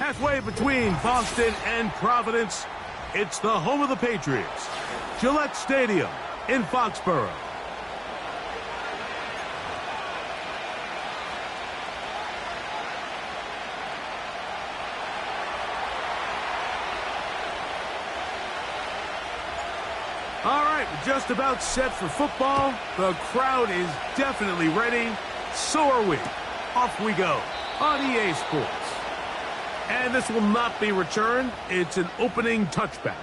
Halfway between Boston and Providence, it's the home of the Patriots, Gillette Stadium in Foxborough. All right, we're just about set for football. The crowd is definitely ready. So are we. Off we go on EA Sports. And this will not be returned. It's an opening touchback.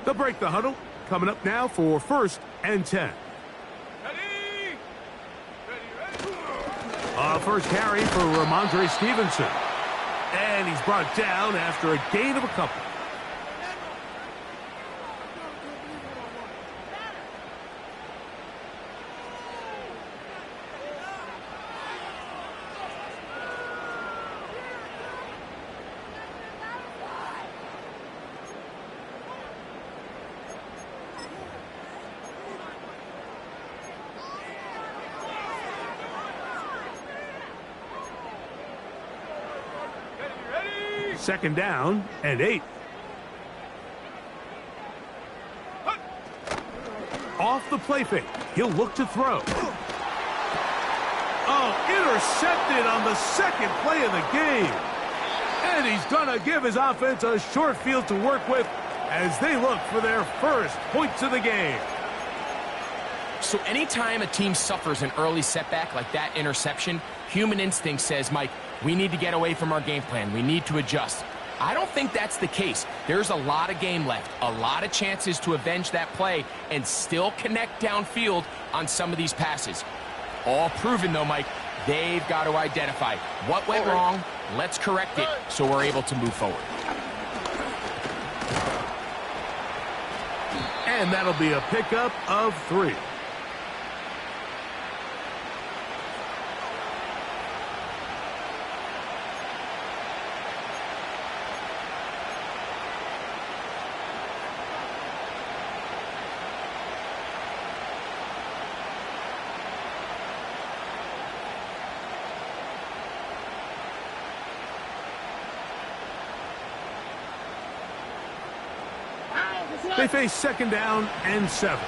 They'll break the huddle. Coming up now for 1st and 10. First carry for Ramondre Stevenson. And he's brought down after a gain of a couple. Second down and 8. Off the play fake. He'll look to throw. Oh, intercepted on the second play of the game. And he's going to give his offense a short field to work with as they look for their first points of the game. So anytime a team suffers an early setback like that interception, human instinct says, Mike, we need to get away from our game plan. We need to adjust. I don't think that's the case. There's a lot of game left, a lot of chances to avenge that play and still connect downfield on some of these passes. All proven, though, Mike, they've got to identify what went wrong. Let's correct it so we're able to move forward. And that'll be a pickup of 3. They face second down and 7.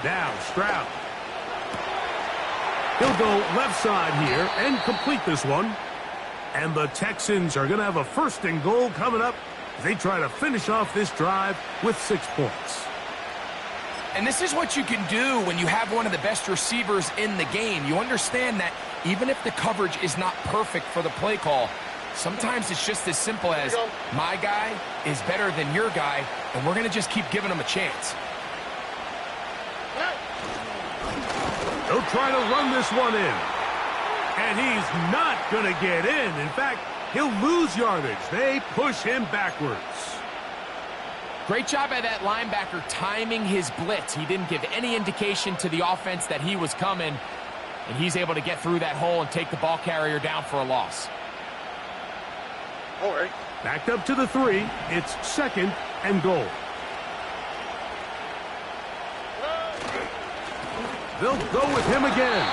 Now Stroud. He'll go left side here and complete this one. And the Texans are going to have a 1st and goal coming up as they try to finish off this drive with 6 points. And this is what you can do when you have one of the best receivers in the game. You understand that even if the coverage is not perfect for the play call, sometimes it's just as simple as my guy is better than your guy, and we're going to just keep giving him a chance. They'll try to run this one in. And he's not going to get in. In fact, he'll lose yardage. They push him backwards. Great job by that linebacker timing his blitz. He didn't give any indication to the offense that he was coming, and he's able to get through that hole and take the ball carrier down for a loss. All right. Backed up to the 3. It's 2nd and goal. They'll go with him again.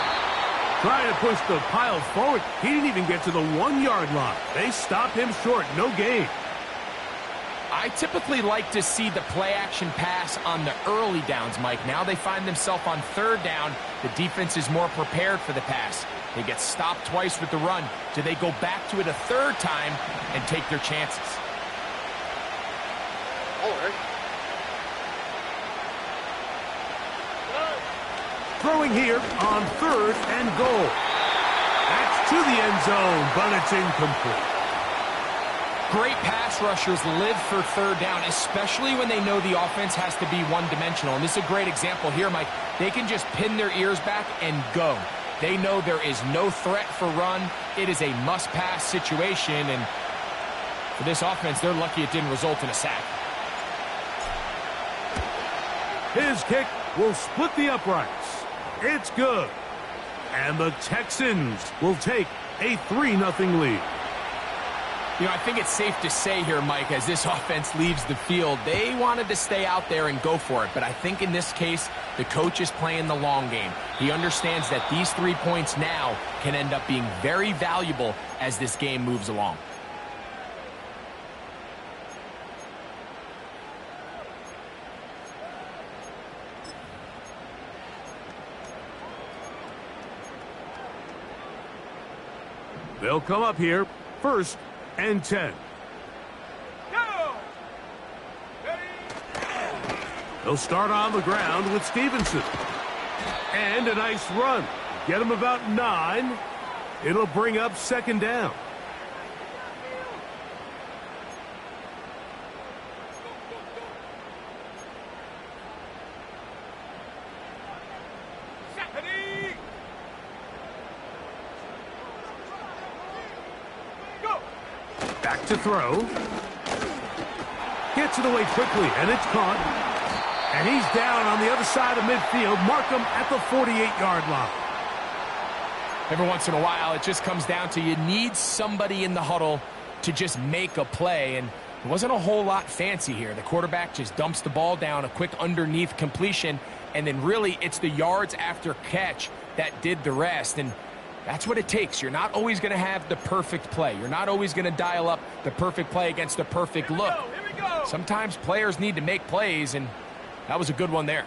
Trying to push the pile forward. He didn't even get to the 1-yard line. They stop him short. No gain. I typically like to see the play-action pass on the early downs, Mike. Now they find themselves on 3rd down. The defense is more prepared for the pass. They get stopped twice with the run. Do they go back to it a 3rd time and take their chances? All right. Throwing here on 3rd and goal. That's to the end zone, but it's incomplete. Great pass rushers live for 3rd down, especially when they know the offense has to be one-dimensional. And this is a great example here, Mike. They can just pin their ears back and go. They know there is no threat for run. It is a must-pass situation, and for this offense, they're lucky it didn't result in a sack. His kick will split the uprights. It's good. And the Texans will take a 3-0 lead. You know, I think it's safe to say here, Mike, as this offense leaves the field, they wanted to stay out there and go for it. But I think in this case, the coach is playing the long game. He understands that these 3 points now can end up being very valuable as this game moves along. They'll come up here, 1st and 10. Go! They'll start on the ground with Stevenson. And a nice run. Get him about 9. It'll bring up 2nd down. Back to throw. Gets it away quickly, and it's caught. And he's down on the other side of midfield. Mark him at the 48-yard line. Every once in a while, it just comes down to you need somebody in the huddle to just make a play. And it wasn't a whole lot fancy here. The quarterback just dumps the ball down, a quick underneath completion, and then really it's the yards after catch that did the rest. And that's what it takes. You're not always going to have the perfect play. You're not always going to dial up the perfect play against the perfect look. Sometimes players need to make plays, and that was a good one there.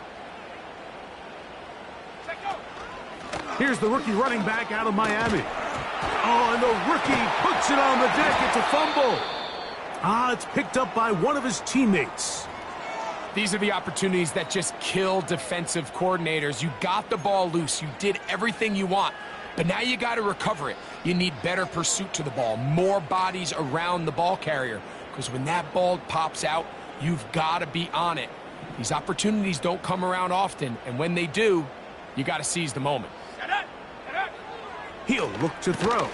Here's the rookie running back out of Miami. Oh, and the rookie puts it on the deck. It's a fumble. It's picked up by one of his teammates. These are the opportunities that just kill defensive coordinators. You got the ball loose. You did everything you want. But now you got to recover it. You need better pursuit to the ball, more bodies around the ball carrier. Because when that ball pops out, you've got to be on it. These opportunities don't come around often, and when they do, you got to seize the moment. He'll look to throw.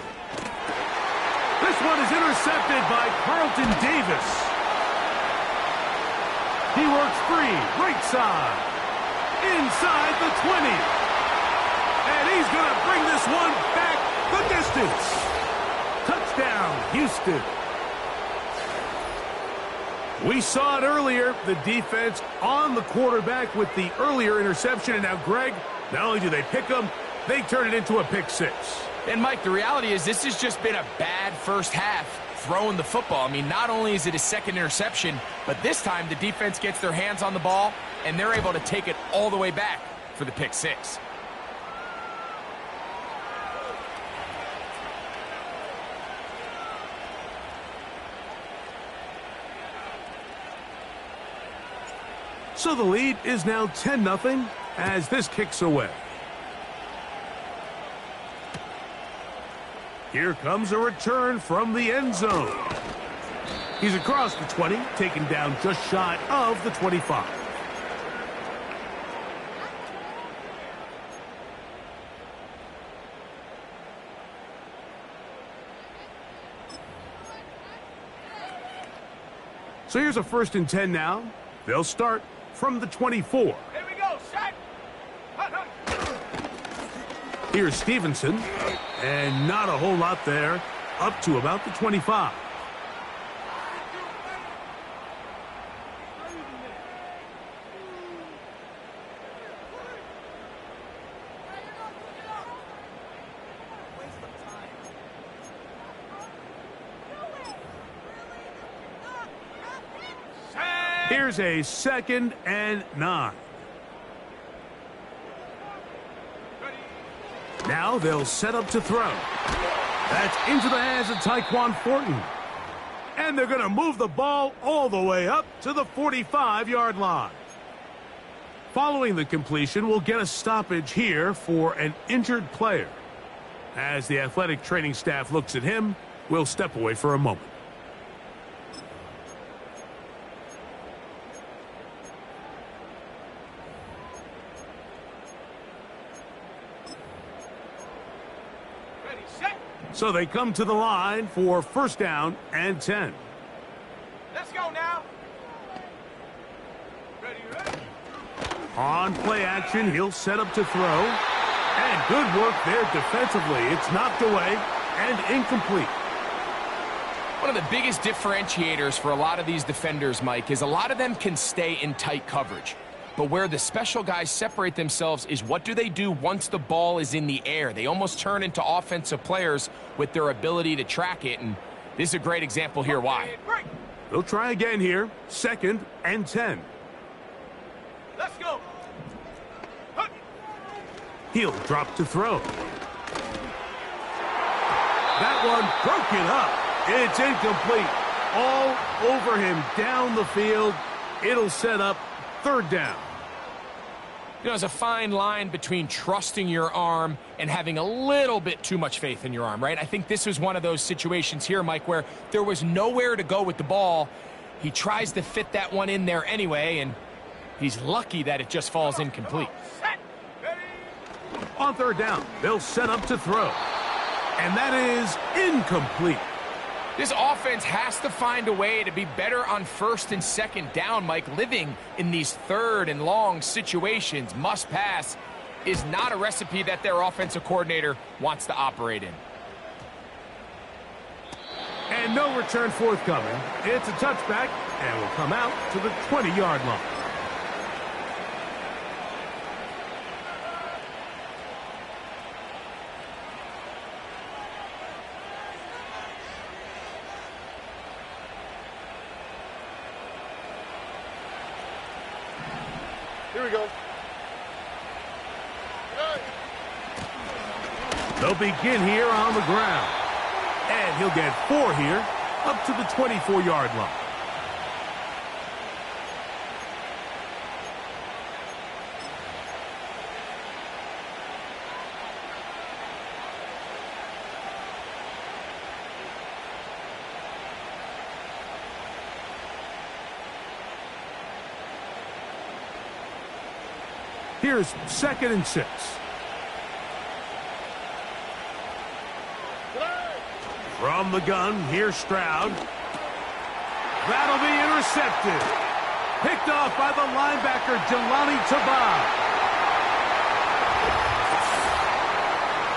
This one is intercepted by Carlton Davis. He works free, right side, inside the 20. And he's going to bring this one back the distance. Touchdown, Houston. We saw it earlier, the defense on the quarterback with the earlier interception. And now, Greg, not only do they pick him, they turn it into a pick 6. And, Mike, the reality is this has just been a bad first half throwing the football. I mean, not only is it a second interception, but this time the defense gets their hands on the ball, and they're able to take it all the way back for the pick 6. So the lead is now 10-0 as this kicks away. Here comes a return from the end zone. He's across the 20, taken down just shy of the 25. So here's a 1st and 10 now. They'll start from the 24. Here we go, set. Here's Stevenson, and not a whole lot there, up to about the 25. Here's a 2nd and 9. Now they'll set up to throw. That's into the hands of Tyquan Thornton. And they're going to move the ball all the way up to the 45-yard line. Following the completion, we'll get a stoppage here for an injured player. As the athletic training staff looks at him, we'll step away for a moment. So they come to the line for 1st down and 10. Let's go now. Ready. On play action, he'll set up to throw. And good work there defensively. It's knocked away and incomplete. One of the biggest differentiators for a lot of these defenders, Mike, is a lot of them can stay in tight coverage. But where the special guys separate themselves is what do they do once the ball is in the air? They almost turn into offensive players with their ability to track it, and this is a great example here why. They'll try again here. 2nd and 10. Let's go. He'll drop to throw. That one broken up. It's incomplete. All over him down the field. It'll set up 3rd down. You know, there's a fine line between trusting your arm and having a little bit too much faith in your arm, right? I think this was one of those situations here, Mike, where there was nowhere to go with the ball. He tries to fit that one in there anyway, and he's lucky that it just falls incomplete. On 3rd down, they'll set up to throw. And that is incomplete. This offense has to find a way to be better on 1st and 2nd down, Mike. Living in these 3rd and long situations, must pass, is not a recipe that their offensive coordinator wants to operate in. And no return forthcoming. It's a touchback and will come out to the 20-yard line. Here we go. They'll begin here on the ground. And he'll get 4 here, up to the 24-yard line. Here's 2nd and 6. From the gun, here's Stroud. That'll be intercepted. Picked off by the linebacker, Jelani Tabah.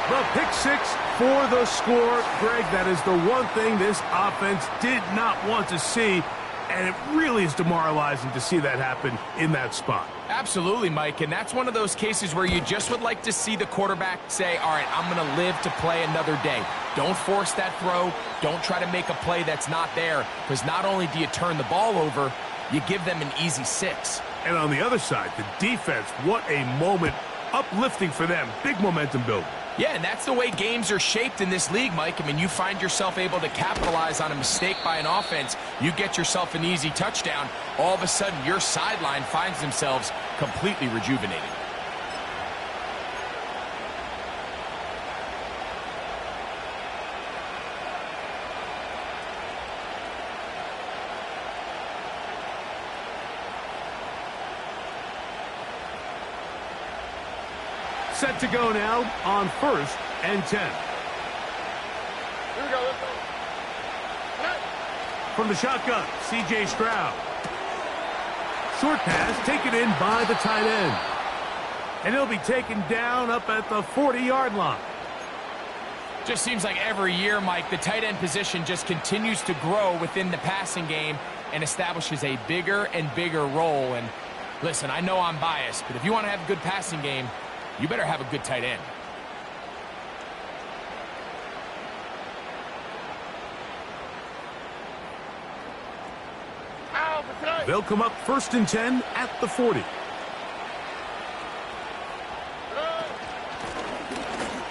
The pick 6 for the score. Greg, that is the one thing this offense did not want to see, and it really is demoralizing to see that happen in that spot. Absolutely, Mike, and that's one of those cases where you just would like to see the quarterback say, all right, I'm going to live to play another day. Don't force that throw. Don't try to make a play that's not there, because not only do you turn the ball over, you give them an easy 6. And on the other side, the defense, what a moment. Uplifting for them. Big momentum building. Yeah, and that's the way games are shaped in this league, Mike. I mean, you find yourself able to capitalize on a mistake by an offense. You get yourself an easy touchdown. All of a sudden, your sideline finds themselves completely rejuvenated. Set to go now on 1st and 10. Here we go. Let's go. From the shotgun, C.J. Stroud. Short pass taken in by the tight end. And he'll be taken down up at the 40-yard line. Just seems like every year, Mike, the tight end position just continues to grow within the passing game and establishes a bigger and bigger role. And listen, I know I'm biased, but if you want to have a good passing game, you better have a good tight end. They'll come up 1st and 10 at the 40.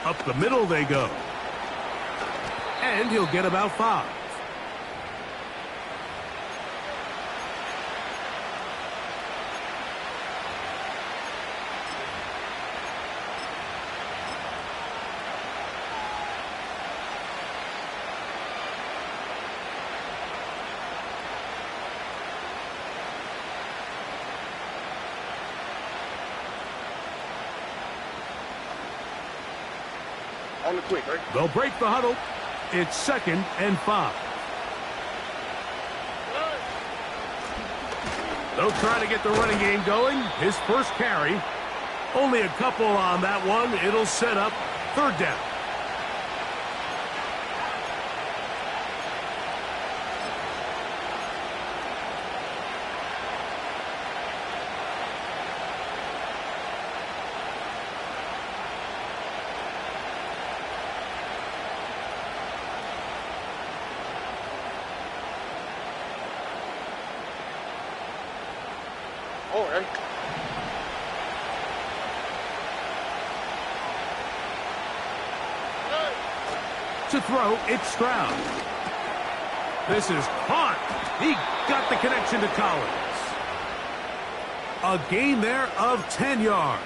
Up the middle they go. And he'll get about 5. On the quick, right? They'll break the huddle. It's 2nd and 5. They'll try to get the running game going. His first carry. Only a couple on that one. It'll set up third down. All right. To throw, it's Stroud. This is caught. He got the connection to Collins. A gain there of 10 yards.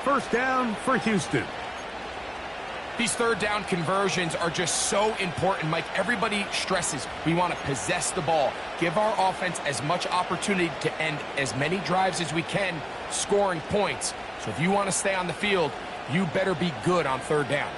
First down for Houston. These third down conversions are just so important, Mike. Everybody stresses we want to possess the ball, give our offense as much opportunity to end as many drives as we can, scoring points. So if you want to stay on the field, you better be good on third down.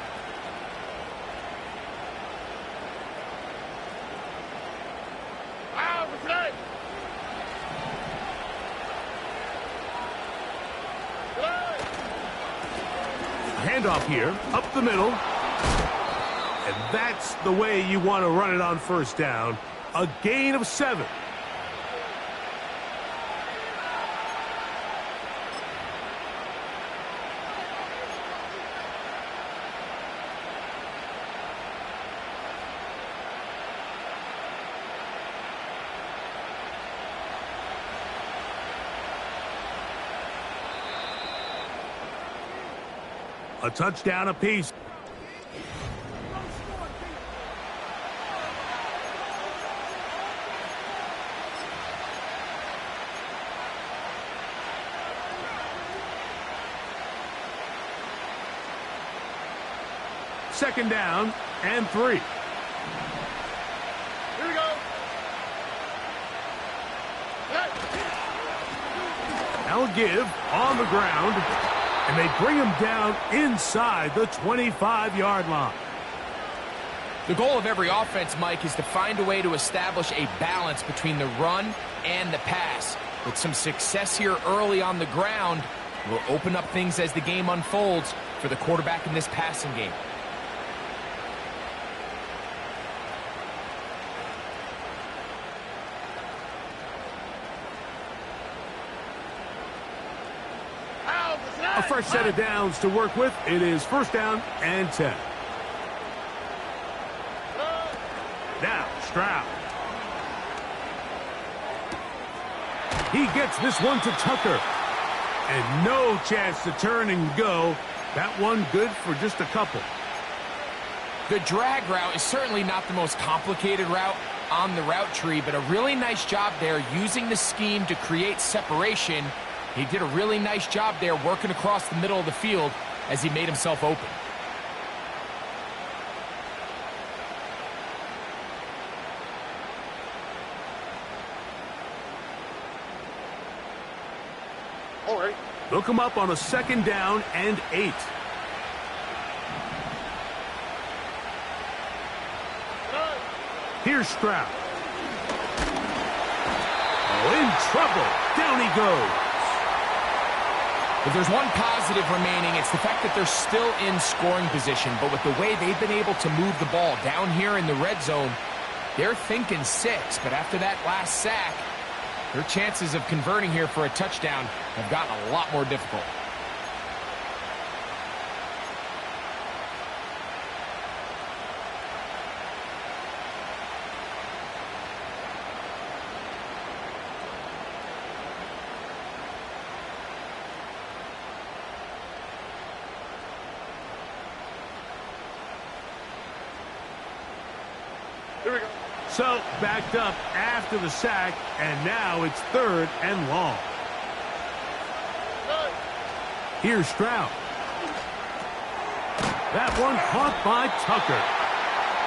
Handoff here, up the middle. And that's the way you want to run it on first down. A gain of 7. A touchdown apiece. Second down and 3. Here we go. Now give on the ground. And they bring him down inside the 25-yard line. The goal of every offense, Mike, is to find a way to establish a balance between the run and the pass. With some success here early on the ground, will open up things as the game unfolds for the quarterback in this passing game. A fresh set of downs to work with. It is first down and 10. Now, Stroud. He gets this one to Tucker. And no chance to turn and go. That one good for just a couple. The drag route is certainly not the most complicated route on the route tree, but a really nice job there using the scheme to create separation. He did a really nice job there working across the middle of the field as he made himself open. All right. They'll come up on a second down and 8. Here's Stroud. Oh, in trouble. Down he goes. If there's one positive remaining, it's the fact that they're still in scoring position. But with the way they've been able to move the ball down here in the red zone, they're thinking 6. But after that last sack, their chances of converting here for a touchdown have gotten a lot more difficult. Here we go. So, backed up after the sack, and now it's third and long. Here's Stroud. That one caught by Tucker.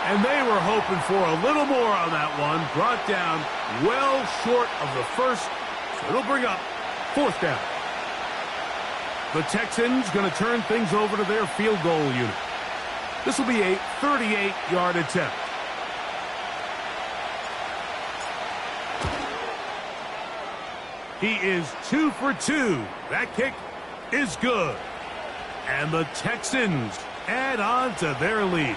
And they were hoping for a little more on that one. Brought down well short of the first. So it'll bring up fourth down. The Texans going to turn things over to their field goal unit. This will be a 38-yard attempt. He is 2 for 2. That kick is good. And the Texans add on to their lead.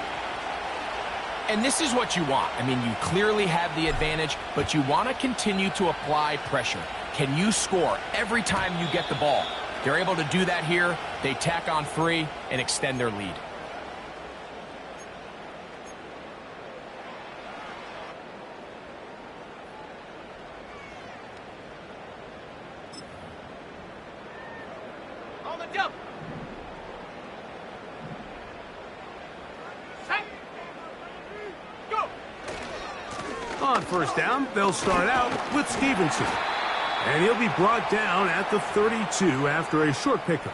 And this is what you want. I mean, you clearly have the advantage, but you want to continue to apply pressure. Can you score every time you get the ball? They're able to do that here. They tack on 3 and extend their lead. On the jump. Set. Go. On first down, they'll start out with Stevenson. And he'll be brought down at the 32 after a short pickup.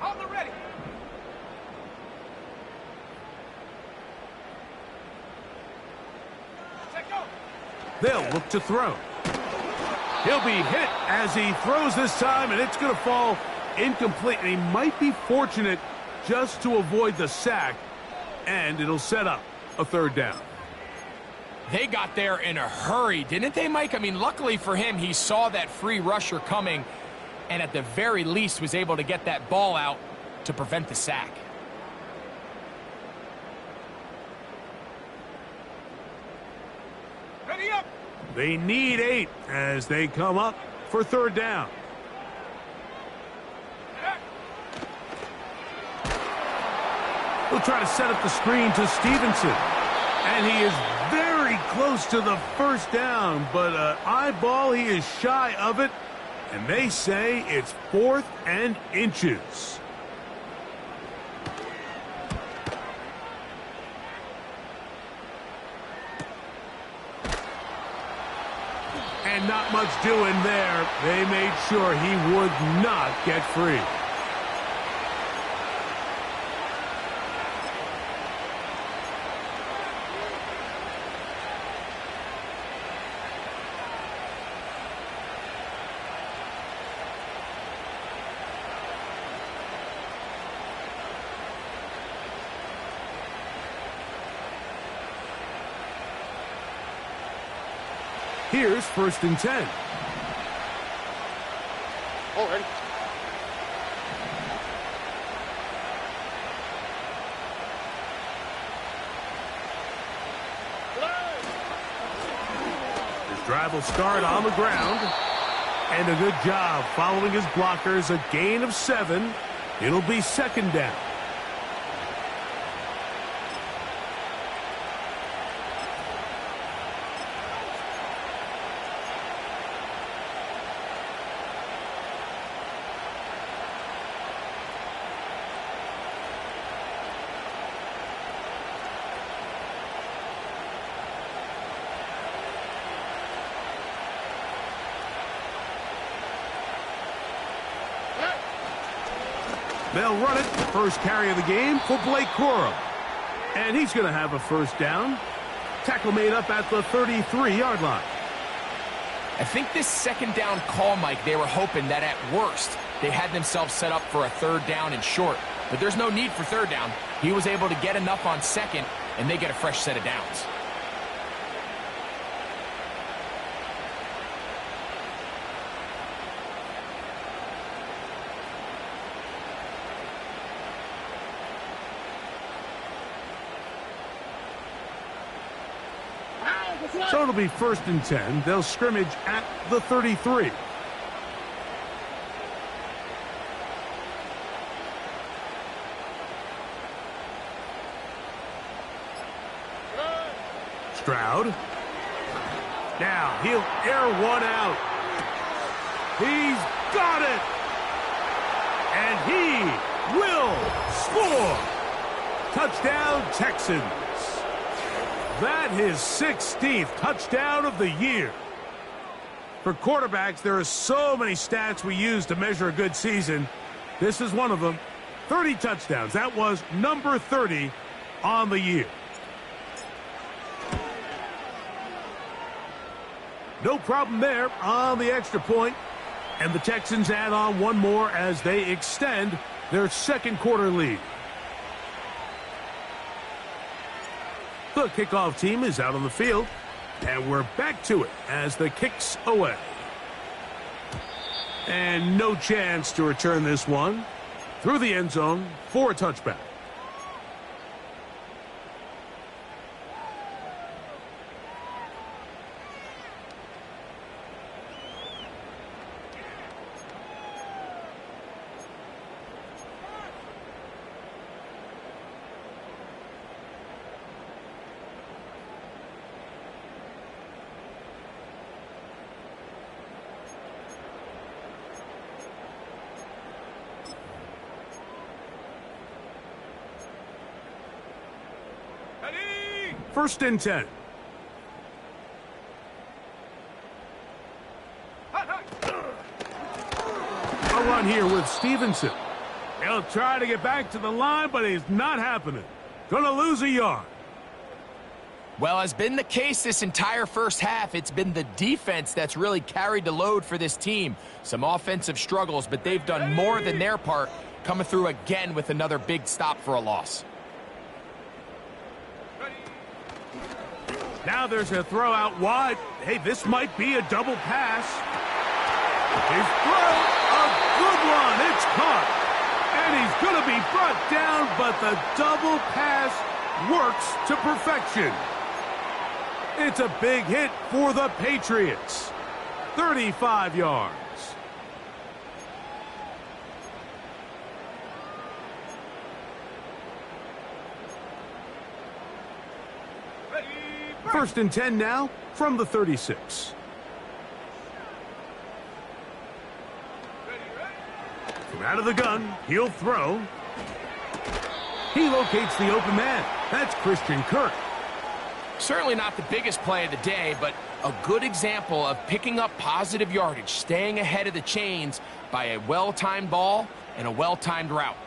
On the ready. Set, go. They'll look to throw. He'll be hit as he throws this time, and it's going to fall incomplete. And he might be fortunate just to avoid the sack, and it'll set up a third down. They got there in a hurry, didn't they, Mike? I mean, luckily for him, he saw that free rusher coming, and at the very least was able to get that ball out to prevent the sack. Ready up. They need 8 as they come up for third down. He'll try to set up the screen to Stevenson. And he is very close to the first down, but eyeball, he is shy of it. And they say it's 4th and inches. And not much doing there. They made sure he would not get free. Here's 1st and 10. All ready. His drive will start on the ground. And a good job following his blockers. A gain of 7. It'll be 2nd down. They'll run it. First carry of the game for Blake Corum. And he's going to have a first down. Tackle made up at the 33-yard line. I think this 2nd down call, Mike, they were hoping that at worst they had themselves set up for a 3rd down and short. But there's no need for 3rd down. He was able to get enough on 2nd, and they get a fresh set of downs. So it'll be 1st and 10. They'll scrimmage at the 33. Stroud. Now he'll air one out. He's got it. And he will score. Touchdown, Texans. That his 16th touchdown of the year. For quarterbacks, there are so many stats we use to measure a good season. This is one of them. 30 touchdowns. That was number 30 on the year. No problem there on the extra point. And the Texans add on one more as they extend their second quarter lead. The kickoff team is out on the field. And we're back to it as the kick's away. And no chance to return this one through the end zone for a touchback. First and 10. A run here with Stevenson. He'll try to get back to the line, but it's not happening. Gonna lose a yard. Well, as been the case this entire first half, it's been the defense that's really carried the load for this team. Some offensive struggles, but they've done more than their part, coming through again with another big stop for a loss. Now there's a throw out wide. Hey, this might be a double pass. His throw, a good one. It's caught. And he's going to be brought down, but the double pass works to perfection. It's a big hit for the Patriots. 35 yards. First and 10 now from the 36. From out of the gun, he'll throw. He locates the open man. That's Christian Kirk. Certainly not the biggest play of the day, but a good example of picking up positive yardage, staying ahead of the chains by a well-timed ball and a well-timed route.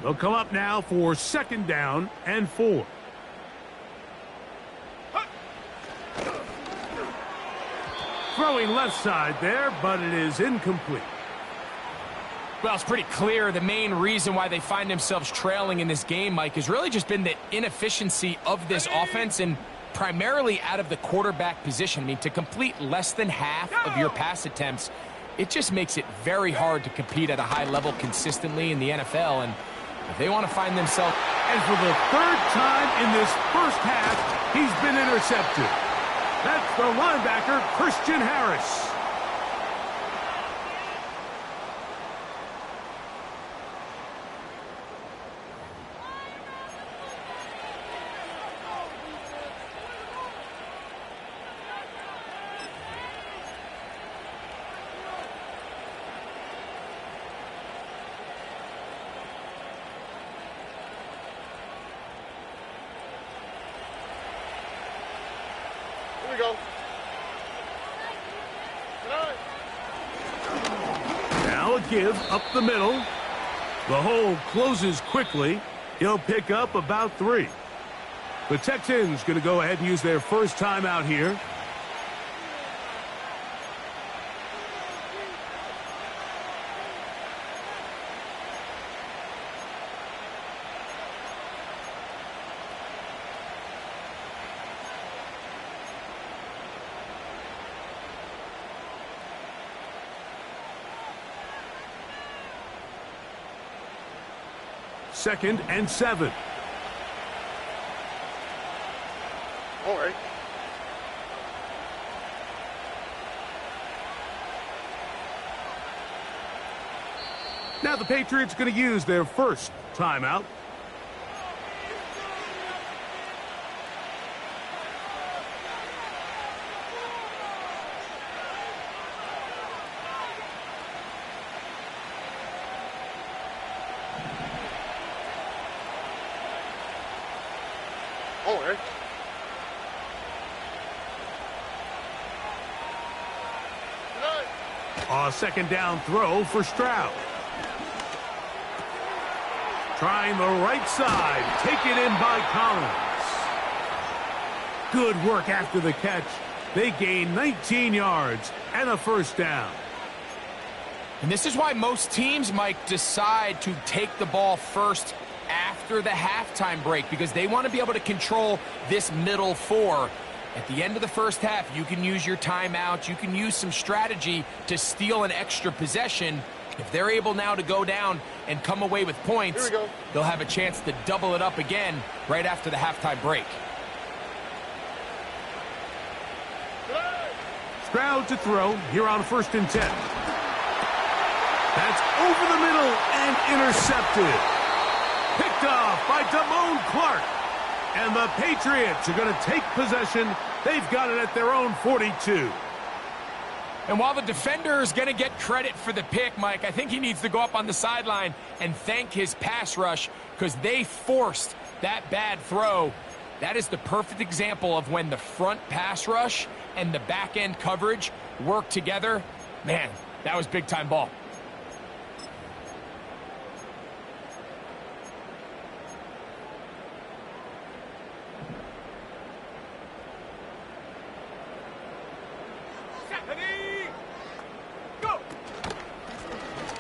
They'll come up now for second down and 4. Throwing left side there, but it is incomplete. Well, it's pretty clear the main reason why they find themselves trailing in this game, Mike, has really just been the inefficiency of this offense and primarily out of the quarterback position. I mean, to complete less than half of your pass attempts, it just makes it very hard to compete at a high level consistently in the NFL. And if they want to find themselves... And for the third time in this first half, he's been intercepted. That's the linebacker, Christian Harris. Go. Now a give up the middle. The hole closes quickly. He'll pick up about 3. The Texans going to go ahead and use their first timeout here. Second and 7. All right. Now the Patriots going to use their first timeout. All right. A second down throw for Stroud. Trying the right side. Taken in by Collins. Good work after the catch. They gain 19 yards and a first down. And this is why most teams, Mike, decide to take the ball first after the halftime break, because they want to be able to control this middle four. At the end of the first half, you can use your timeout. You can use some strategy to steal an extra possession. If they're able now to go down and come away with points, they'll have a chance to double it up again right after the halftime break. Stroud to throw here on 1st and 10. That's over the middle and intercepted. Picked off by Damone Clark. And the Patriots are going to take possession. They've got it at their own 42. And while the defender is going to get credit for the pick, Mike, I think he needs to go up on the sideline and thank his pass rush, because they forced that bad throw. That is the perfect example of when the front pass rush and the back end coverage work together. Man, that was big-time ball.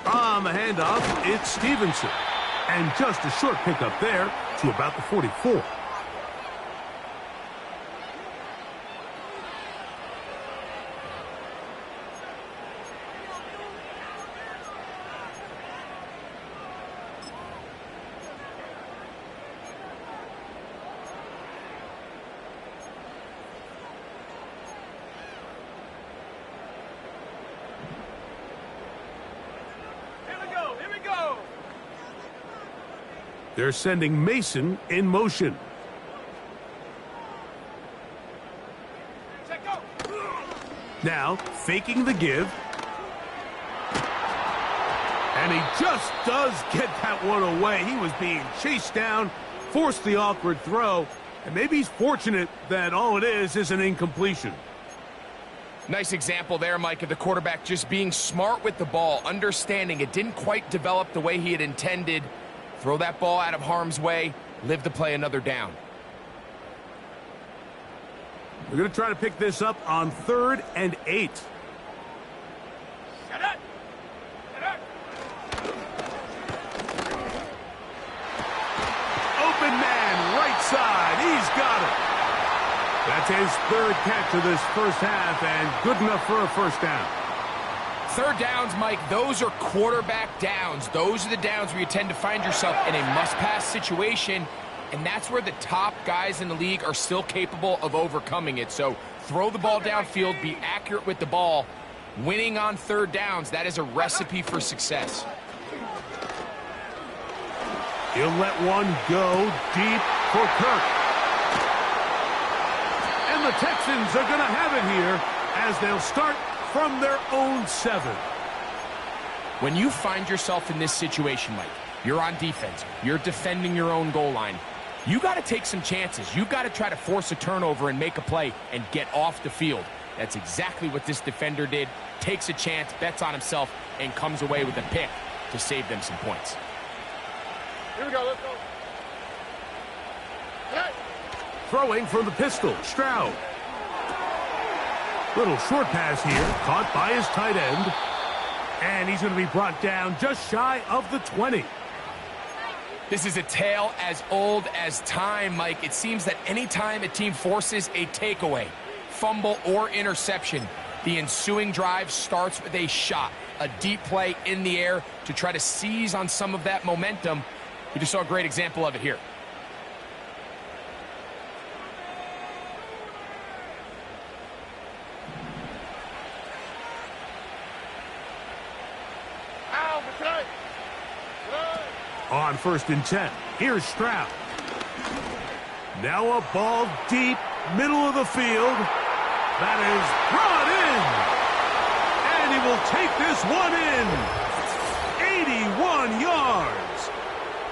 On the handoff, it's Stevenson. And just a short pickup there to about the 44. They're sending Mason in motion. Now, faking the give. And he just does get that one away. He was being chased down, forced the awkward throw, and maybe he's fortunate that all it is an incompletion. Nice example there, Mike, of the quarterback just being smart with the ball, understanding it didn't quite develop the way he had intended. Throw that ball out of harm's way, live to play another down. We're going to try to pick this up on 3rd and 8. Open man, right side. He's got it. That's his 3rd catch of this first half, and good enough for a first down. 3rd downs, Mike, those are quarterback downs. Those are the downs where you tend to find yourself in a must-pass situation, and that's where the top guys in the league are still capable of overcoming it. So throw the ball downfield, be accurate with the ball. Winning on 3rd downs, that is a recipe for success. He'll let one go deep for Kirk. And the Texans are going to have it here as they'll start from their own 7. When you find yourself in this situation, Mike, you're on defense, you're defending your own goal line, you got to take some chances. You've got to try to force a turnover and make a play and get off the field. That's exactly what this defender did. Takes a chance, bets on himself, and comes away with a pick to save them some points. Here we go, let's go. Hey. Throwing from the pistol, Stroud. Little short pass here, caught by his tight end. And he's going to be brought down just shy of the 20. This is a tale as old as time, Mike. It seems that anytime a team forces a takeaway, fumble, or interception, the ensuing drive starts with a shot, a deep play in the air to try to seize on some of that momentum. We just saw a great example of it here. On 1st and 10, here's Stroud. Now a ball deep, middle of the field. That is brought in. And he will take this one in. 81 yards.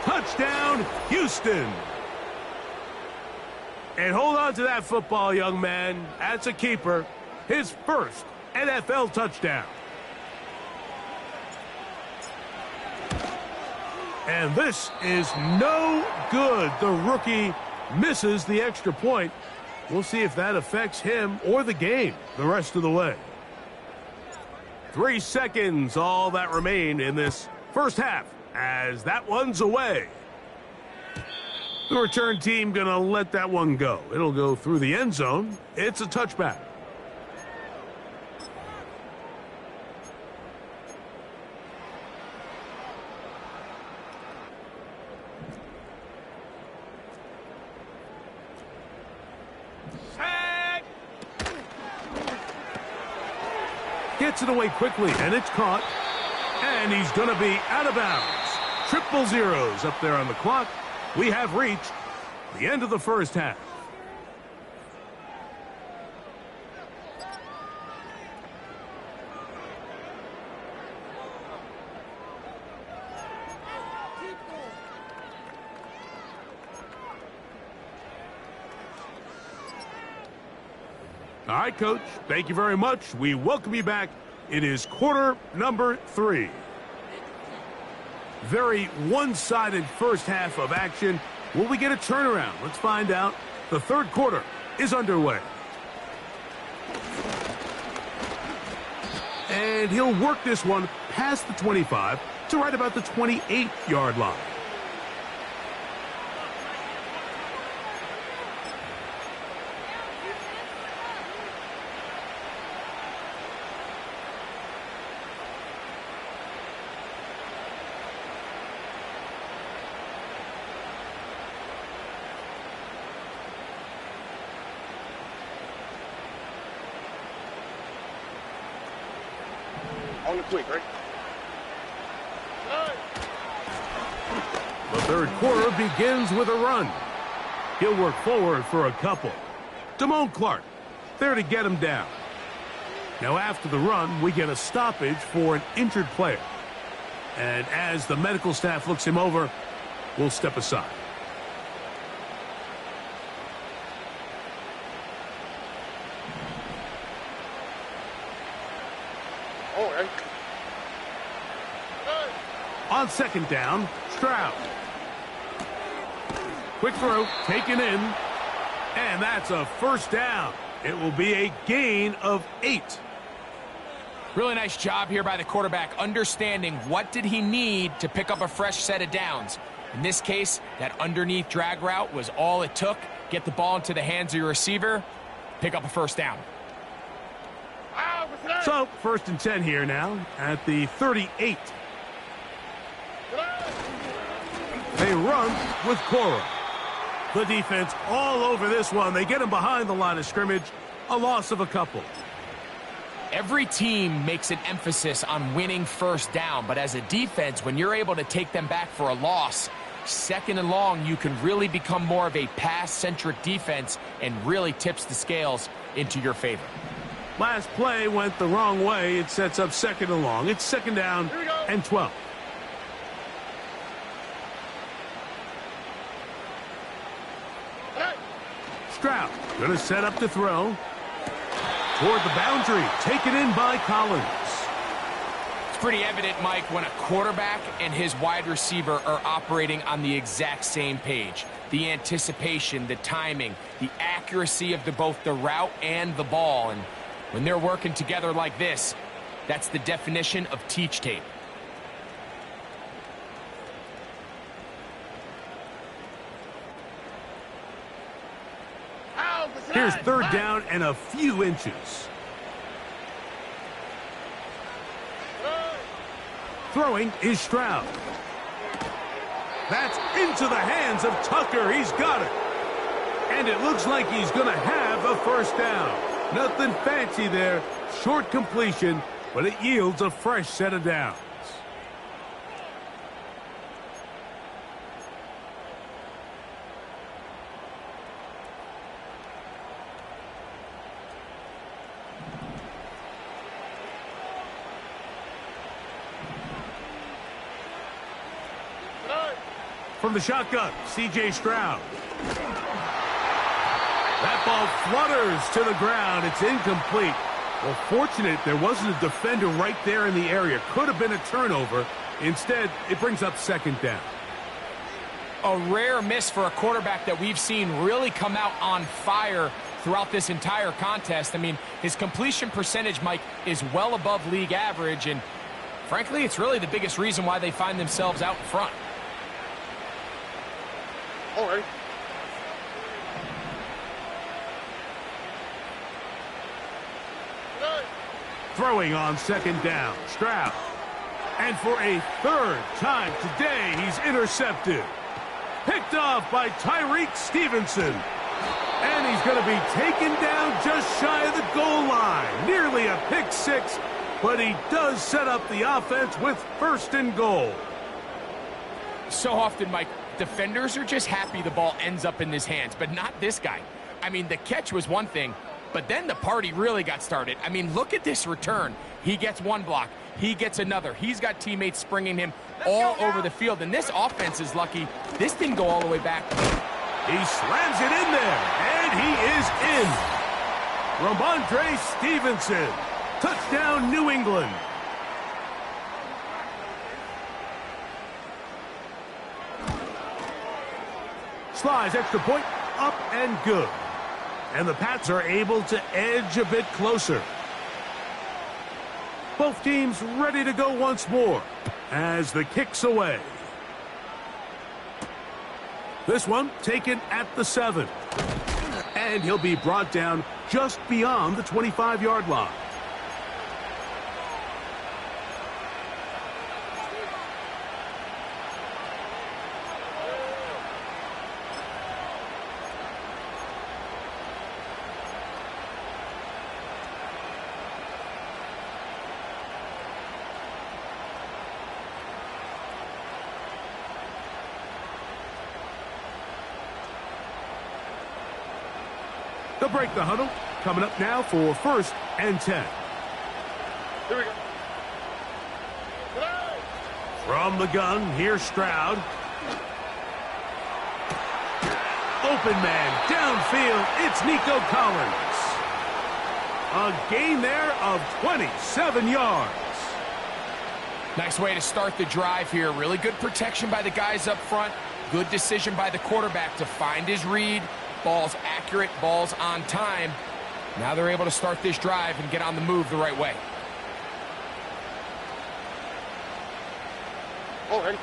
Touchdown, Houston. And hold on to that football, young man. That's a keeper. His first NFL touchdown. And this is no good. The rookie misses the extra point. We'll see if that affects him or the game the rest of the way. 3 seconds, all that remain in this first half, as that one's away. The return team going to let that one go. It'll go through the end zone. It's a touchback. Gets it away quickly, and it's caught. And he's going to be out of bounds. Triple zeros up there on the clock. We have reached the end of the first half. All right, Coach. Thank you very much. We welcome you back. It is quarter number 3. Very one-sided first half of action. Will we get a turnaround? Let's find out. The third quarter is underway. And he'll work this one past the 25 to right about the 28-yard line. On the quick, right? The third quarter begins with a run. He'll work forward for a couple. Damone Clark there to get him down. Now after the run, we get a stoppage for an injured player. And as the medical staff looks him over, we'll step aside. On second down, Stroud. Quick throw, taken in, and that's a first down. It will be a gain of 8. Really nice job here by the quarterback, understanding what did he need to pick up a fresh set of downs. In this case, that underneath drag route was all it took. Get the ball into the hands of your receiver, pick up a first down. So, first and 10 here now at the 38. They run with Cora. The defense all over this one. They get him behind the line of scrimmage. A loss of a couple. Every team makes an emphasis on winning first down, but as a defense, when you're able to take them back for a loss, second and long, you can really become more of a pass-centric defense and really tips the scales into your favor. Last play went the wrong way. It sets up second and long. It's second down and 12. Stroud going to set up to throw. Toward the boundary, taken in by Collins. It's pretty evident, Mike, when a quarterback and his wide receiver are operating on the exact same page. The anticipation, the timing, the accuracy of both the route and the ball. And when they're working together like this, that's the definition of teach tape. Here's third down and a few inches. Throwing is Stroud. That's into the hands of Tucker. He's got it. And it looks like he's going to have a first down. Nothing fancy there. Short completion, but it yields a fresh set of downs. From the shotgun, C.J. Stroud. That ball flutters to the ground. It's incomplete. Well, fortunate there wasn't a defender right there in the area. Could have been a turnover. Instead, it brings up second down. A rare miss for a quarterback that we've seen really come out on fire throughout this entire contest. I mean, his completion percentage, Mike, is well above league average, and frankly, it's really the biggest reason why they find themselves out in front. All right. Throwing on second down, Stroud. And for a third time today, he's intercepted. Picked off by Tyreek Stevenson. And he's going to be taken down just shy of the goal line. Nearly a pick six, but he does set up the offense with first and goal. So often, Mike, defenders are just happy the ball ends up in his hands, but not this guy. I mean, the catch was one thing, but then the party really got started. I mean, look at this return. He gets one block. He gets another. He's got teammates springing him all over the field, and this offense is lucky this didn't go all the way back. He slams it in there, and he is in. Ramondre Stevenson. Touchdown, New England. Slides extra point, up and good. And the Pats are able to edge a bit closer. Both teams ready to go once more as the kick's away. This one taken at the 7. And he'll be brought down just beyond the 25-yard line. They'll break the huddle. Coming up now for first and 10. Here we go. From the gun, here's Stroud. Open man, downfield, it's Nico Collins. A gain there of 27 yards. Nice way to start the drive here. Really good protection by the guys up front. Good decision by the quarterback to find his read. Ball's accurate, ball's on time. Now they're able to start this drive and get on the move the right way. All right.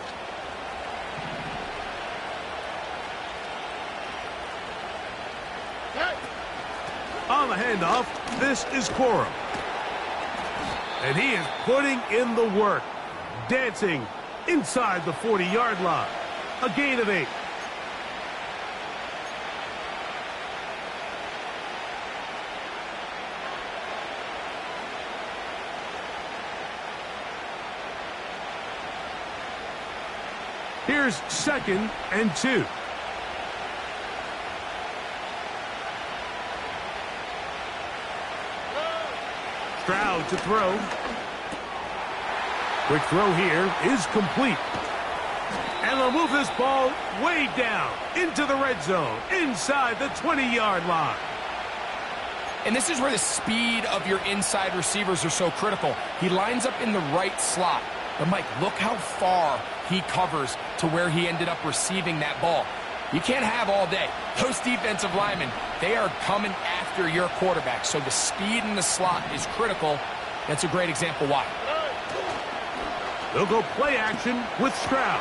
On the handoff, this is Cora. And he is putting in the work. Dancing inside the 40-yard line. A gain of 8. Here's second and 2. Stroud to throw. Quick throw here is complete. And they'll move this ball way down into the red zone, inside the 20-yard line. And this is where the speed of your inside receivers are so critical. He lines up in the right slot. But, Mike, look how far he covers to where he ended up receiving that ball. You can't have all day. Those defensive linemen, they are coming after your quarterback. So the speed in the slot is critical. That's a great example why. They'll go play action with Stroud.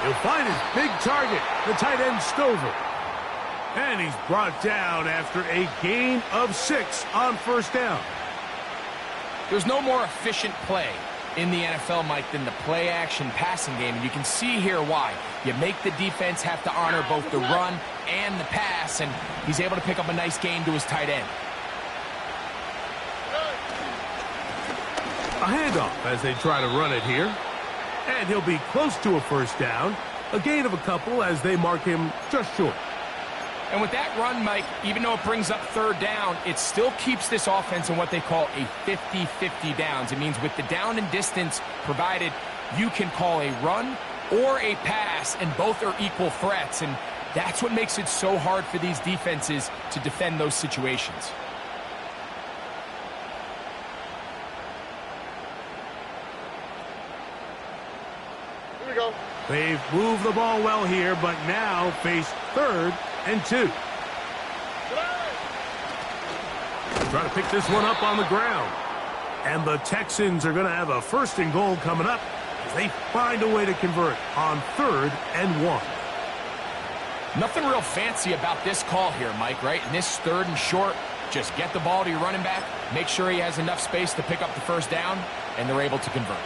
He'll find his big target, the tight end Stover. And he's brought down after a gain of 6 on first down. There's no more efficient play in the NFL, Mike, than the play-action passing game. And you can see here why. You make the defense have to honor both the run and the pass, and he's able to pick up a nice gain to his tight end. A handoff as they try to run it here. And he'll be close to a first down. A gain of a couple as they mark him just short. And with that run, Mike, even though it brings up third down, it still keeps this offense in what they call a 50-50 downs. It means with the down and distance provided, you can call a run or a pass, and both are equal threats. And That's what makes it so hard for these defenses to defend those situations. Here we go. They've moved the ball well here, but now face 3rd and 2. Try to pick this one up on the ground. And the Texans are going to have a 1st and goal coming up as they find a way to convert on 3rd and 1. Nothing real fancy about this call here, Mike, right? In this 3rd and short, just get the ball to your running back, make sure he has enough space to pick up the 1st down, and they're able to convert.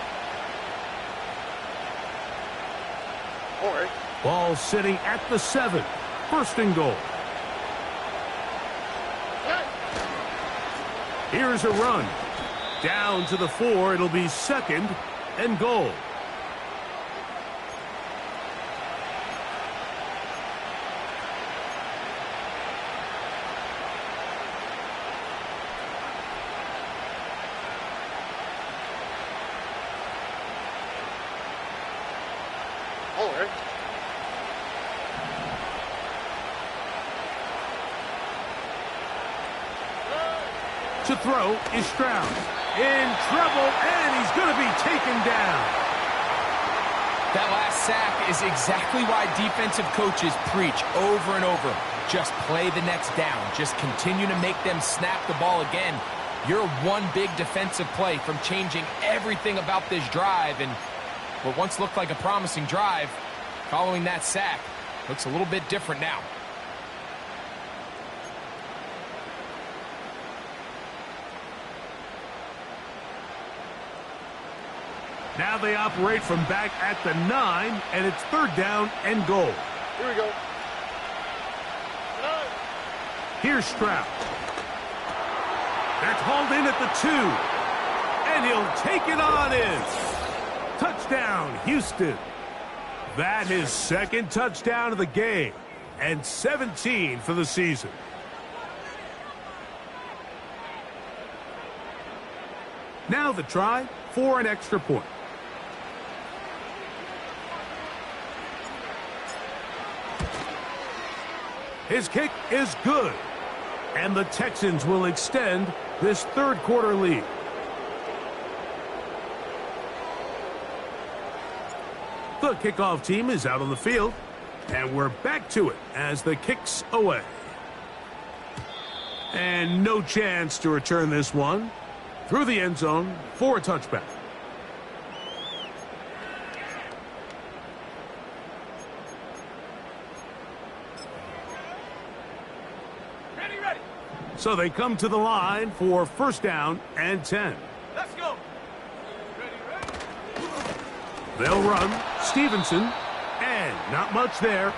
All right. Ball sitting at the 7. 1st and goal. Here's a run. Down to the 4. It'll be 2nd and goal. All right. To throw is Stroud. In trouble, and he's going to be taken down. That last sack is exactly why defensive coaches preach over and over. Just play the next down. Just continue to make them snap the ball again. You're one big defensive play from changing everything about this drive, and what once looked like a promising drive, following that sack, looks a little bit different now. Now they operate from back at the 9, and it's 3rd down and goal. Here we go. Here's Stroud. That's hauled in at the 2, and he'll take it on in. Touchdown, Houston. That is 2nd touchdown of the game, and 17 for the season. Now the try for an extra point. His kick is good, and the Texans will extend this 3rd quarter lead. The kickoff team is out on the field, and we're back to it as the kick's away. And no chance to return this one through the end zone for a touchback. Ready. So they come to the line for 1st down and 10. Let's go. They'll run. Stevenson, and not much there.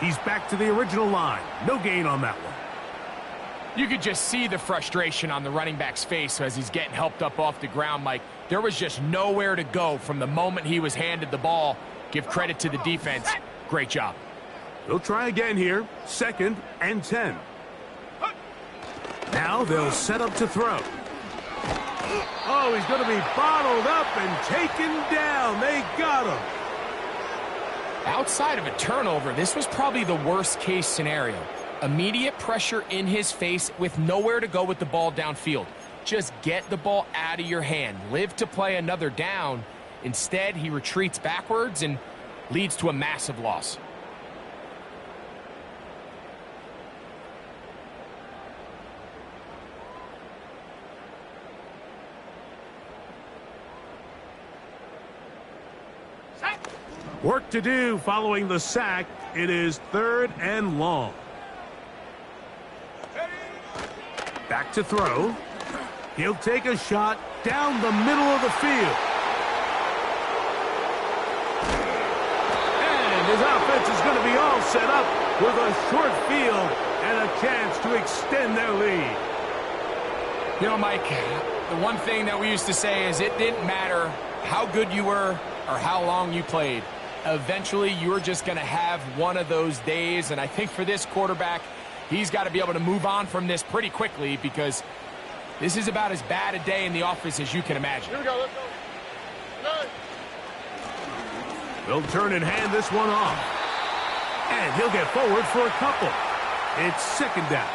He's back to the original line. No gain on that one. You could just see the frustration on the running back's face as he's getting helped up off the ground, Mike. There was just nowhere to go from the moment he was handed the ball. Give credit to the defense. Great job. They'll try again here. 2nd and 10. Now they'll set up to throw. Oh, he's going to be bottled up and taken down. They got him. Outside of a turnover, this was probably the worst-case scenario. Immediate pressure in his face with nowhere to go with the ball downfield. Just get the ball out of your hand. Live to play another down. Instead, he retreats backwards and leads to a massive loss. Work to do following the sack. It is 3rd and long. Back to throw. He'll take a shot down the middle of the field. And his offense is going to be all set up with a short field and a chance to extend their lead. You know, Mike, the one thing that we used to say is it didn't matter how good you were or how long you played. Eventually, you're just going to have one of those days, and I think for this quarterback, he's got to be able to move on from this pretty quickly because this is about as bad a day in the office as you can imagine. Here we go. Let's go. They'll turn and hand this one off. And he'll get forward for a couple. It's second down.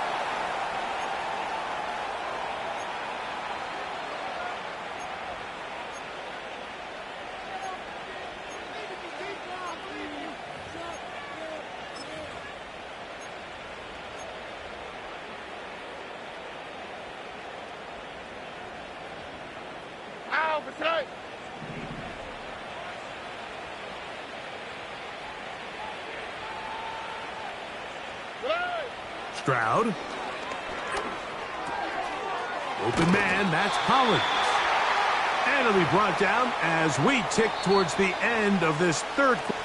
Stroud. Open man, that's Collins. And it'll be brought down as we tick towards the end of this third quarter.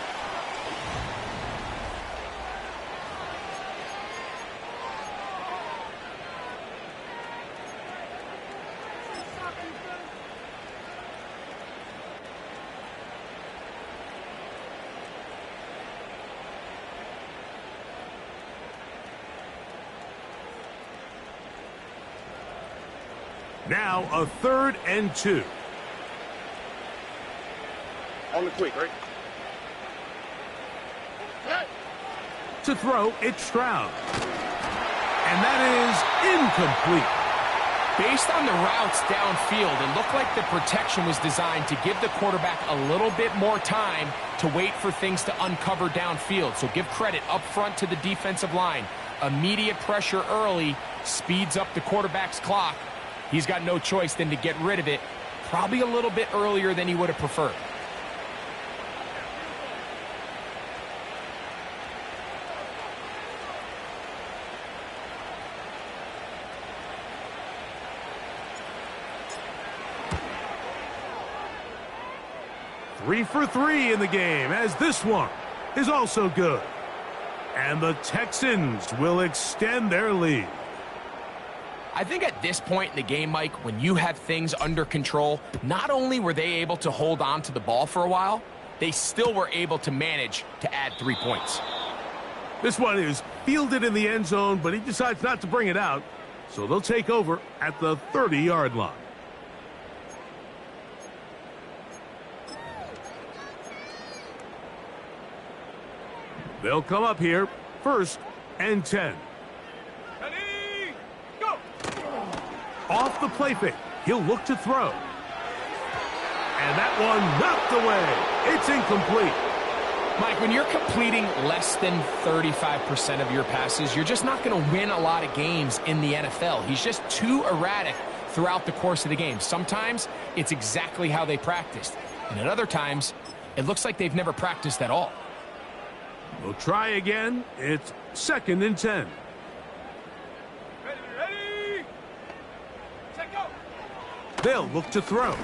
Now a 3rd and 2. On the quick, right? To throw, it's Stroud. And that is incomplete. Based on the routes downfield, it looked like the protection was designed to give the quarterback a little bit more time to wait for things to uncover downfield. So give credit up front to the defensive line. Immediate pressure early speeds up the quarterback's clock. He's got no choice than to get rid of it, probably a little bit earlier than he would have preferred. Three for 3 in the game, as this one is also good. And the Texans will extend their lead. I think at this point in the game, Mike, when you have things under control, not only were they able to hold on to the ball for a while, they still were able to manage to add 3 points. This one is fielded in the end zone, but he decides not to bring it out. So they'll take over at the 30-yard line. They'll come up here, 1st and 10. Ready, go! Off the play fake, he'll look to throw. And that one knocked away. It's incomplete. Mike, when you're completing less than 35% of your passes, you're just not going to win a lot of games in the NFL. He's just too erratic throughout the course of the game. Sometimes it's exactly how they practiced. And at other times, it looks like they've never practiced at all. We'll try again. It's 2nd and 10. Ready, set, go! They'll look to throw.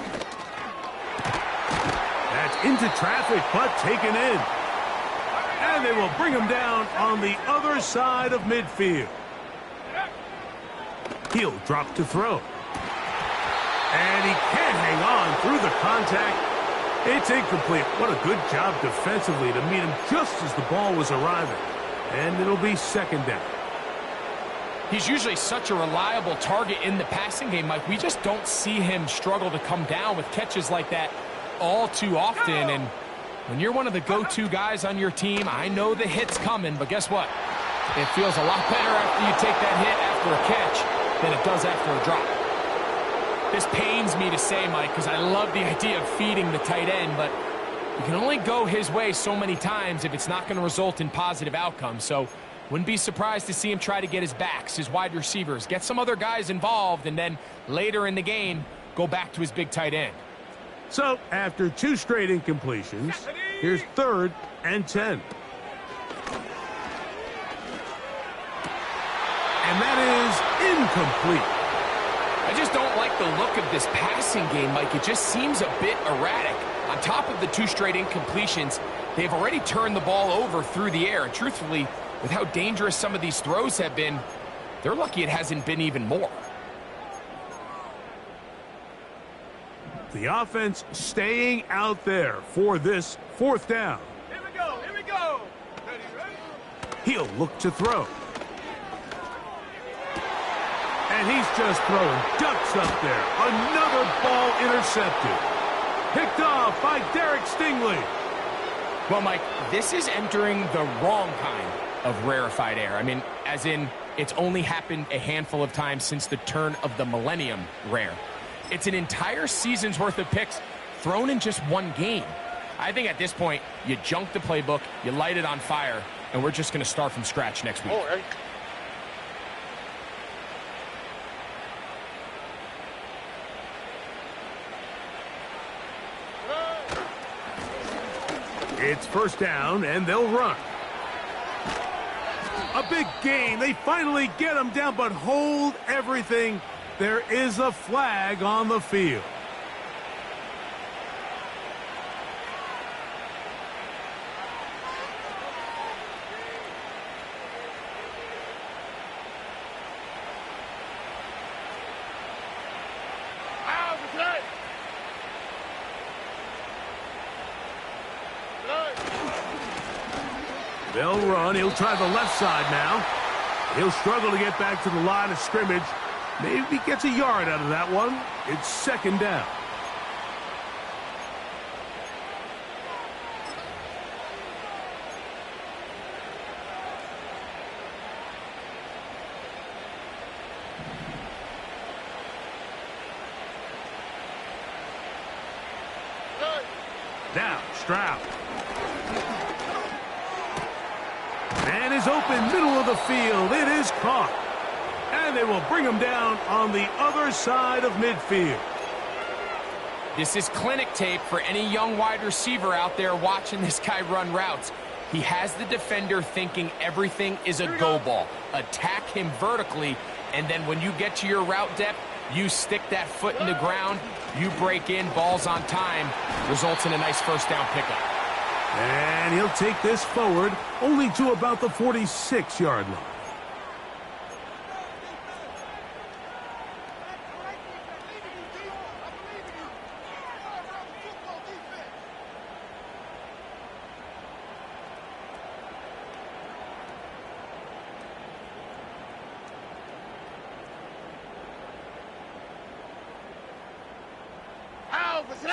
That's into traffic, but taken in. And they will bring him down on the other side of midfield. He'll drop to throw. And he can't hang on through the contact. It's incomplete. What a good job defensively to meet him just as the ball was arriving. And it'll be 2nd down. He's usually such a reliable target in the passing game, Mike. We just don't see him struggle to come down with catches like that all too often. And when you're one of the go-to guys on your team, I know the hit's coming, but guess what? It feels a lot better after you take that hit after a catch than it does after a drop. This pains me to say, Mike, because I love the idea of feeding the tight end, but you can only go his way so many times if it's not going to result in positive outcomes. So wouldn't be surprised to see him try to get his backs, his wide receivers, get some other guys involved, and then later in the game, go back to his big tight end. So after 2 straight incompletions, here's 3rd and 10. And that is incomplete. I just don't like the look of this passing game, Mike. It just seems a bit erratic. On top of the 2 straight incompletions, they've already turned the ball over through the air. And truthfully, with how dangerous some of these throws have been, they're lucky it hasn't been even more. The offense staying out there for this 4th down. Here we go, here we go! Ready? He'll look to throw. And he's just throwing ducks up there. Another ball intercepted. Picked off by Derek Stingley. Well, Mike, this is entering the wrong kind of rarefied air. I mean, as in, it's only happened a handful of times since the turn of the millennium rare. It's an entire season's worth of picks thrown in just one game. I think at this point, you junk the playbook, you light it on fire, and we're just going to start from scratch next week. All right. It's first down, and they'll run. A big gain. They finally get him down, but hold everything. There is a flag on the field. They'll run. He'll try the left side now. He'll struggle to get back to the line of scrimmage. Maybe he gets a yard out of that one. It's second down. Now, Stroud. Man is open, middle of the field. It is caught. And they will bring him down on the other side of midfield. This is clinic tape for any young wide receiver out there watching this guy run routes. He has the defender thinking everything is a go ball. Attack him vertically, and then when you get to your route depth, you stick that foot in the ground, you break in, balls on time, results in a nice first down pickup. And he'll take this forward only to about the 46-yard line.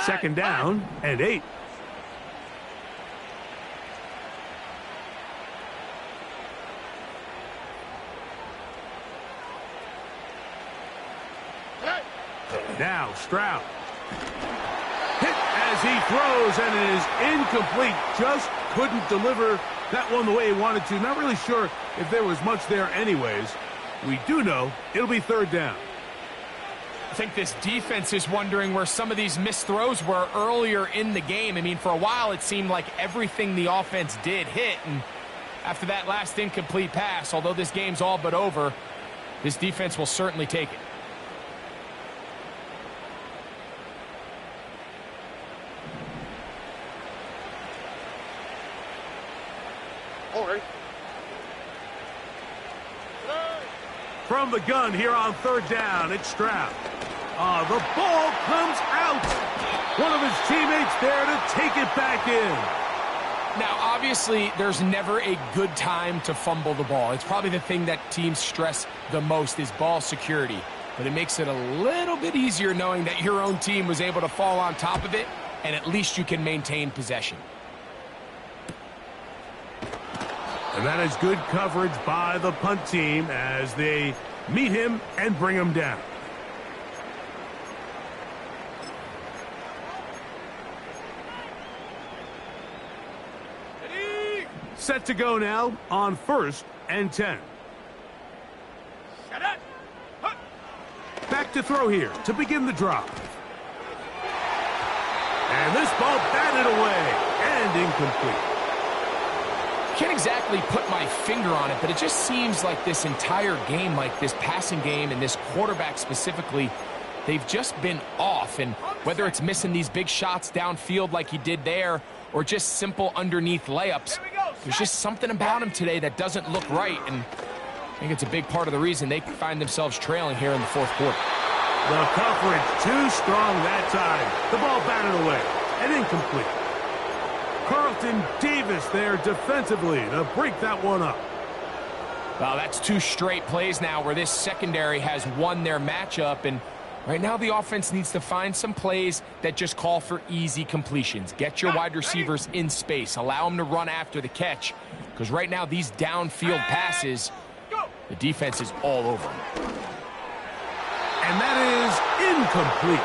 Second down and 8. Now Stroud. Hit as he throws, and it is incomplete. Just couldn't deliver that one the way he wanted to. Not really sure if there was much there anyways. We do know it'll be third down. I think this defense is wondering where some of these missed throws were earlier in the game. I mean, for a while, it seemed like everything the offense did hit. And after that last incomplete pass, although this game's all but over, this defense will certainly take it. All right. From the gun here on third down, it's Stroud. The ball comes out. One of his teammates there to take it back in. Now, obviously, there's never a good time to fumble the ball. It's probably the thing that teams stress the most is ball security. But it makes it a little bit easier knowing that your own team was able to fall on top of it, and at least you can maintain possession. And that is good coverage by the punt team as they meet him and bring him down. Set to go now on 1st and 10. Back to throw here to begin the drive. And this ball batted away and incomplete. Can't exactly put my finger on it, but it just seems like this entire game, like this passing game and this quarterback specifically, they've just been off. And whether it's missing these big shots downfield like he did there or just simple underneath layups, there's just something about him today that doesn't look right. And I think it's a big part of the reason they find themselves trailing here in the fourth quarter. The coverage too strong that time. The ball batted away and incomplete. Carlton Davis there defensively to break that one up. Well, that's 2 straight plays now where this secondary has won their matchup, and Right now, the offense needs to find some plays that just call for easy completions. Get your wide receivers in space. Allow them to run after the catch. Because right now, these downfield passes, the defense is all over them. And that is incomplete.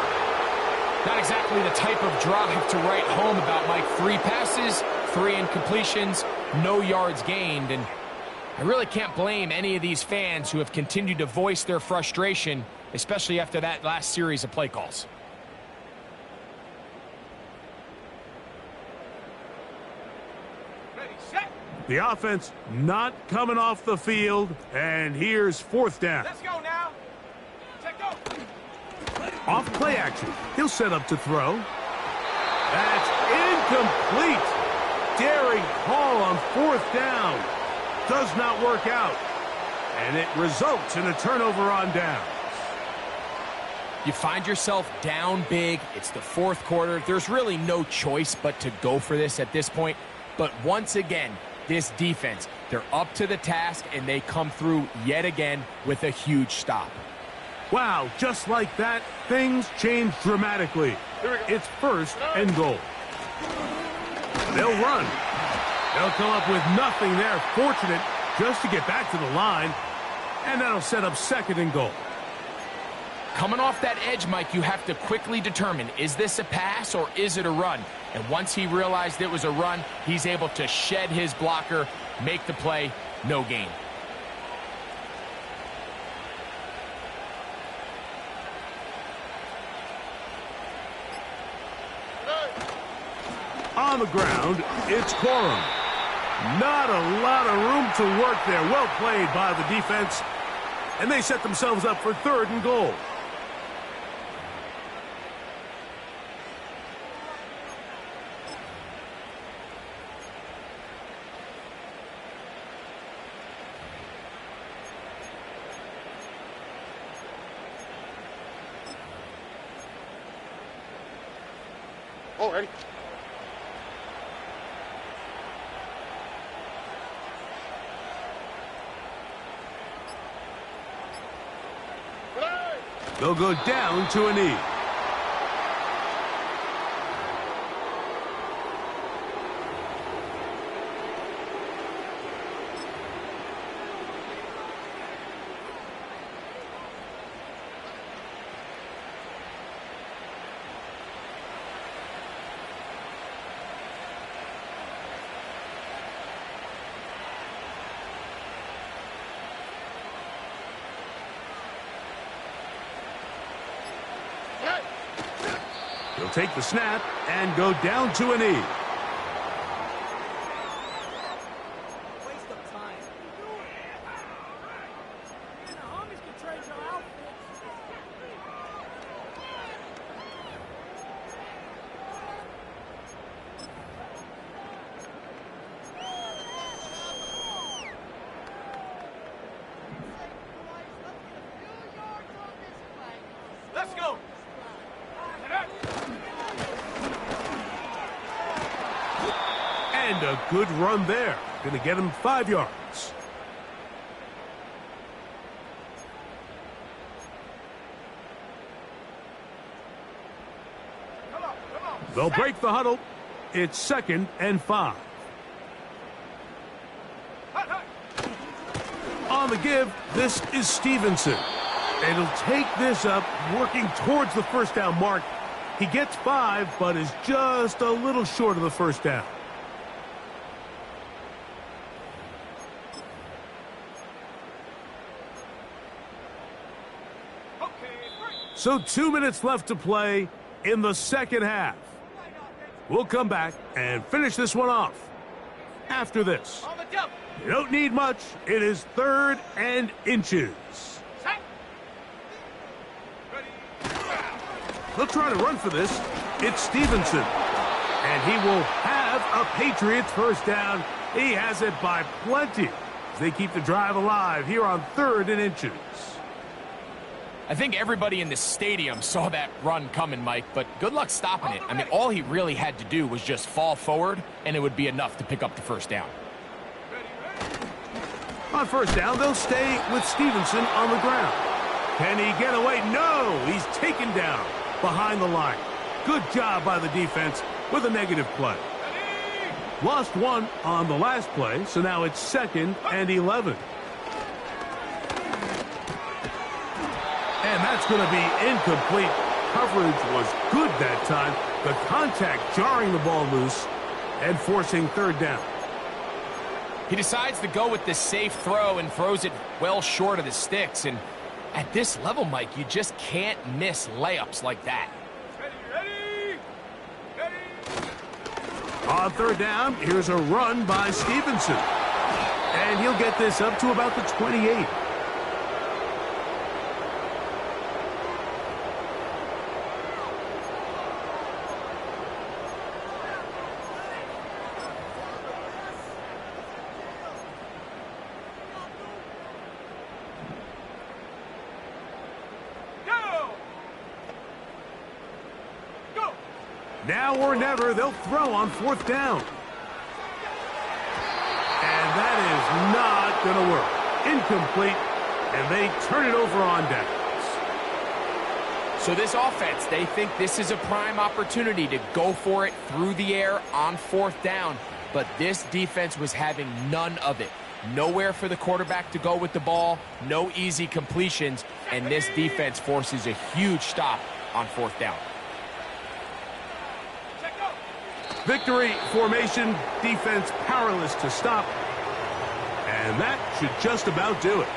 Not exactly the type of drive to write home about, Mike. 3 passes, 3 incompletions, no yards gained. And I really can't blame any of these fans who have continued to voice their frustration, especially after that last series of play calls. Ready, set. The offense not coming off the field, and here's 4th down. Let's go now. Check go. Off play action. He'll set up to throw. That's incomplete. Daring Hall on 4th down. Does not work out. And it results in a turnover on downs. You find yourself down big. It's the 4th quarter. There's really no choice but to go for this at this point. But once again, this defense, they're up to the task, and they come through yet again with a huge stop. Wow, just like that, things change dramatically. It's 1st and goal. They'll run. They'll come up with nothing there. Fortunate just to get back to the line. And that'll set up 2nd and goal. Coming off that edge, Mike, you have to quickly determine, is this a pass or is it a run? And once he realized it was a run, he's able to shed his blocker, make the play, no gain. On the ground, it's Corum. Not a lot of room to work there. Well played by the defense. And they set themselves up for 3rd and goal. Oh, ready. They'll go down to a knee. He'll take the snap and go down to a knee. Waste of time. Man, the homies can trade your outfits. Let's go. And a good run there. Going to get him 5 yards. They'll break the huddle. It's 2nd and 5. On the give, this is Stevenson. And he'll take this up, working towards the 1st down mark. He gets 5, but is just a little short of the 1st down. So 2 minutes left to play in the 2nd half. We'll come back and finish this one off after this. On the jump. You don't need much. It is 3rd and inches. Set. Ready. They'll try to run for this. It's Stevenson. And he will have a Patriots 1st down. He has it by plenty as they keep the drive alive here on 3rd and inches. I think everybody in the stadium saw that run coming, Mike, but good luck stopping it. I mean, all he really had to do was just fall forward, and it would be enough to pick up the 1st down. On 1st down, they'll stay with Stevenson on the ground. Can he get away? No! He's taken down behind the line. Good job by the defense with a negative play. Lost one on the last play, so now it's 2nd and 11. And that's going to be incomplete. Coverage was good that time. The contact jarring the ball loose and forcing 3rd down. He decides to go with the safe throw and throws it well short of the sticks. And at this level, Mike, you just can't miss layups like that. Ready! On 3rd down, here's a run by Stevenson. And he'll get this up to about the 28. Now or never, they'll throw on 4th down. And that is not going to work. Incomplete, and they turn it over on downs. So this offense, they think this is a prime opportunity to go for it through the air on 4th down. But this defense was having none of it. Nowhere for the quarterback to go with the ball, no easy completions, and this defense forces a huge stop on 4th down. Victory formation, defense powerless to stop. And that should just about do it.